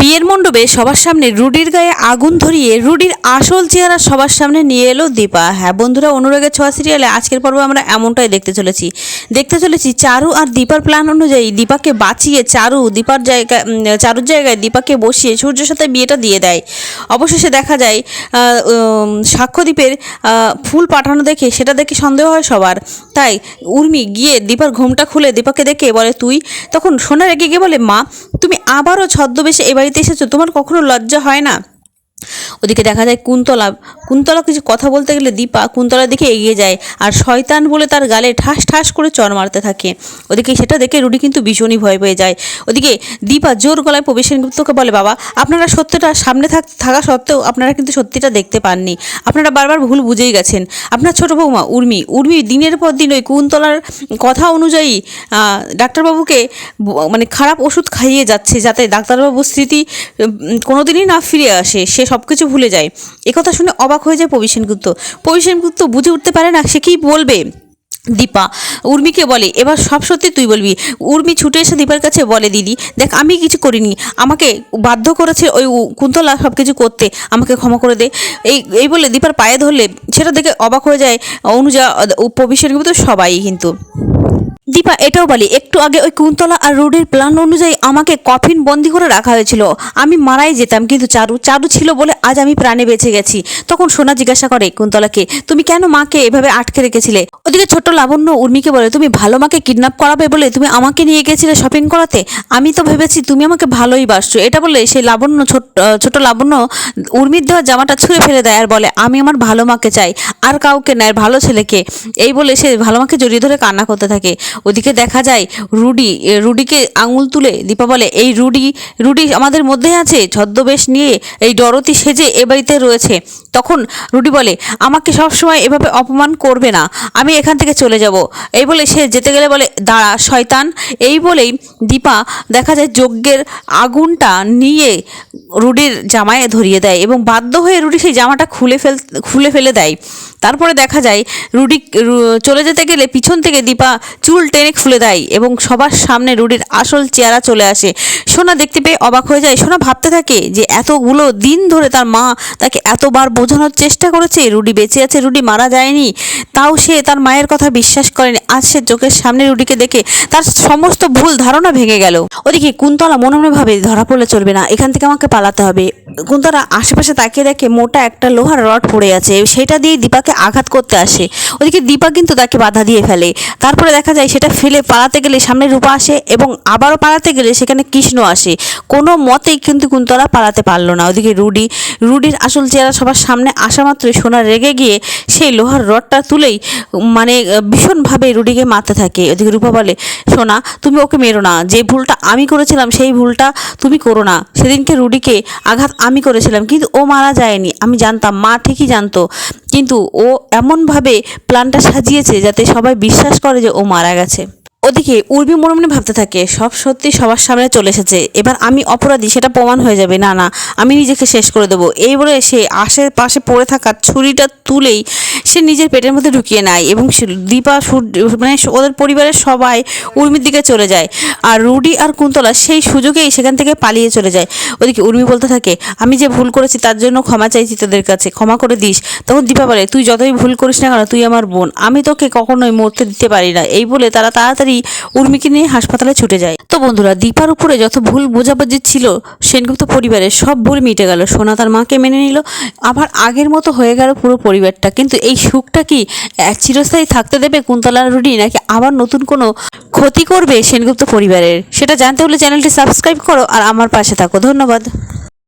বিয়ের মণ্ডপে সবার সামনে রুডির গায়ে আগুন ধরিয়ে রুডির আসল চেহারা সবার সামনে নিয়ে এলো দীপা। হ্যাঁ বন্ধুরা, অনুরাগের ছোঁয়া সিরিয়ালে আজকের পর্বে আমরা এমনটাই দেখতে চলেছি চারু আর দীপার প্ল্যান অনুযায়ী দীপাকে বাঁচিয়ে চারুর জায়গায় দীপাকে বসিয়ে সূর্যের সাথে বিয়েটা দিয়ে দেয়। অবশেষে দেখা যায় সাক্ষ্যদীপের ফুল পাঠানো দেখে সেটা দেখে সন্দেহ হয় সবার। তাই উর্মি গিয়ে দীপার ঘোমটা খুলে দীপাকে দেখে বলে তুই। তখন সোনা রেগে গিয়ে বলে মা তুমি আবারও ছদ্মবেশে এ বাড়িতে এসেছো, তোমার কখনো লজ্জা হয় না? ওদিকে দেখা যায় কুন্তলা কিছু কথা বলতে গেলে দীপা কুন্তলার দিকে এগিয়ে যায় আর শয়তান বলে তার গালে ঠাস ঠাস করে চড় মারতে থাকে। ওদিকে সেটা দেখে রুডি কিন্তু ভীষণই ভয় পেয়ে যায়। ওদিকে দীপা জোর গলায় প্রবেশনগুপ্তকে বলে বাবা আপনারা সত্যটা সামনে থাকা সত্ত্বেও আপনারা কিন্তু সত্যিটা দেখতে পাননি, আপনারা বারবার ভুল বুঝেই গেছেন। আপনার ছোটো বৌমা উর্মি দিনের পর দিন ওই কুন্তলার কথা অনুযায়ী ডাক্তারবাবুকে মানে খারাপ ওষুধ খাইয়ে যাচ্ছে যাতে ডাক্তারবাবুর স্মৃতি কোনোদিনই না ফিরে আসে, সে সব কিছু ভুলে যায়। একথা শুনে অবাক হয়ে যায় প্রবীষণগুপ্ত বুঝে উঠতে পারে না সে কী বলবে। দীপা উর্মিকে বলে এবার সব সত্যি তুই বলবি। উর্মি ছুটে এসে দীপার কাছে বলে দিদি দেখ আমি কিছু করিনি, আমাকে বাধ্য করেছে ওই কুন্তলা সব কিছু করতে, আমাকে ক্ষমা করে দে। এই বলে দীপার পায়ে ধরলে সেটা দেখে অবাক হয়ে যায় অনুজা, প্রবীষণগুপ্ত সবাই। কিন্তু দীপা এটাও বলে একটু আগে ওই কুন্তলা আর রুডির প্ল্যান অনুযায়ী আমাকে কফিন বন্দি করে রাখা হয়েছিল, আমি মারাই যেতাম কিন্তু চারু ছিল বলে আজ আমি প্রাণে বেঁচে গেছি। তখন সোনা জিজ্ঞাসা করে কুন্তলাকে তুমি কেন মাকে এভাবে আটকে রেখেছিলে? ওদিকে ছোট্ট লাবণ্য উর্মিকে বলে তুমি ভালো মাকে কিডন্যাপ করাবে বলে তুমি আমাকে নিয়ে গেছিলে শপিং করাতে, আমি তো ভেবেছি তুমি আমাকে ভালোই বাসছো। এটা বলে সেই ছোট লাবণ্য উর্মির দেওয়া জামাটা ছুঁড়ে ফেলে দেয় আর বলে আমি আমার ভালো মাকে চাই, আর কাউকে নয়, ভালো ছেলেকে। এই বলে সে ভালো মাকে জড়িয়ে ধরে কান্না করতে থাকে। ওদিকে দেখা যায় রুডিকে আঙুল তুলে দীপা বলে এই রুডি আমাদের মধ্যে আছে, ছদ্মবেশ নিয়ে এই ডরতি সেজে এ বাড়িতে রয়েছে। তখন রুডি বলে আমাকে সবসময় এভাবে অপমান করবে না, আমি এখান থেকে চলে যাব। এই বলে সে যেতে গেলে বলে দাঁড়া শয়তান। এই বলেই দীপা দেখা যায় যজ্ঞের আগুনটা নিয়ে রুডির জামায় ধরিয়ে দেয় এবং বাধ্য হয়ে রুডি সেই জামাটা খুলে ফেলে দেয়। তারপরে দেখা যায় রুডি চলে যেতে গেলে পিছন থেকে দীপা চুল টেনে খুলে দেয় এবং সবার সামনে রুডির আসল চেহারা চলে আসে। সোনা দেখতে পেয়ে অবাক হয়ে যায়। সোনা ভাবতে থাকে যে এতগুলো দিন ধরে তার মা তাকে এতবার বোঝানোর চেষ্টা করেছে রুডি বেঁচে আছে, রুডি মারা যায়নি, তাও সে তার মায়ের কথা বিশ্বাস করেনি। আজ সে চোখের সামনে রুডিকে দেখে তার সমস্ত ভুল ধারণা ভেঙে গেল। ওদিকে কুন্তলা মনে মনে ভাবে ধরা পড়লে চলবে না, এখান থেকে আমাকে পালাতে হবে। কুন্তলা আশেপাশে তাকিয়ে দেখে মোটা একটা লোহার রড পড়ে আছে, সেটা দিয়ে দীপাকে আঘাত করতে আসে। ওদিকে দীপা কিন্তু তাকে বাধা দিয়ে ফেলে। তারপরে দেখা যায় সেটা ফেলে পালাতে গেলে সামনে রূপা আসে এবং আবারও পালাতে গেলে সেখানে কৃষ্ণ আসে। কোনো মতেই কিন্তু কুন্তলা পালাতে পারলো না। ওদিকে রুডির আসল চেহারা সবার সামনে আসা মাত্রই সোনা রেগে গিয়ে সেই লোহার রডটা তুলেই মানে ভীষণভাবে রুডিকে মারতে থাকে। ওদিকে রূপা বলে সোনা তুমি ওকে মেরো না, যে ভুলটা আমি করেছিলাম সেই ভুলটা তুমি করো না। সেদিনকে রুডিকে আঘাত আমি করেছিলাম কিন্তু ও মারা যায়নি, আমি জানতাম, মা ঠিকই জানতো, কিন্তু ও এমনভাবে প্ল্যানটা সাজিয়েছে যাতে সবাই বিশ্বাস করে যে ও মারা গেছে। ওদিকে উর্মি মনে মনে ভাবতে থাকে সব সত্যি সবার সামনে চলে এসেছে, এবার আমি অপরাধী সেটা প্রমাণ হয়ে যাবে, না আমি নিজেকে শেষ করে দেবো। এই বলে সে আশেপাশে পড়ে থাকা ছুরিটা তুলেই সে নিজের পেটের মধ্যে ঢুকিয়ে নেয় এবং দীপা মানে ওদের পরিবারের সবাই উর্মির দিকে চলে যায় আর রুডি আর কুন্তলা সেই সুযোগেই সেখান থেকে পালিয়ে চলে যায়। ওদিকে উর্মি বলতে থাকে আমি যে ভুল করেছি তার জন্য ক্ষমা চাইছি তোদের কাছে, ক্ষমা করে দিস। তখন দীপা বলে তুই যতই ভুল করিস না কেন তুই আমার বোন, আমি তোকে কখনোই মরতে দিতে পারি না। এই বলে তারা তাড়াতাড়ি উর্মিকে নিয়ে হাসপাতালে ছুটে যায়। তো বন্ধুরা, দীপার উপরে যত ভুল বোঝাবুঝি ছিল সেনগুপ্ত পরিবারের সব ভুল মিটে গেল। সোনা তার মাকে মেনে নিল, আবার আগের মতো হয়ে গেল পুরো পরিবারটা। কিন্তু এই সুখটা কি চিরস্থায়ী থাকতে দেবে কুন্তলা রুডি, নাকি আবার নতুন কোনো ক্ষতি করবে সেনগুপ্ত পরিবারের? সেটা জানতে হলে চ্যানেলটি সাবস্ক্রাইব করো আর আমার পাশে থাকো। ধন্যবাদ।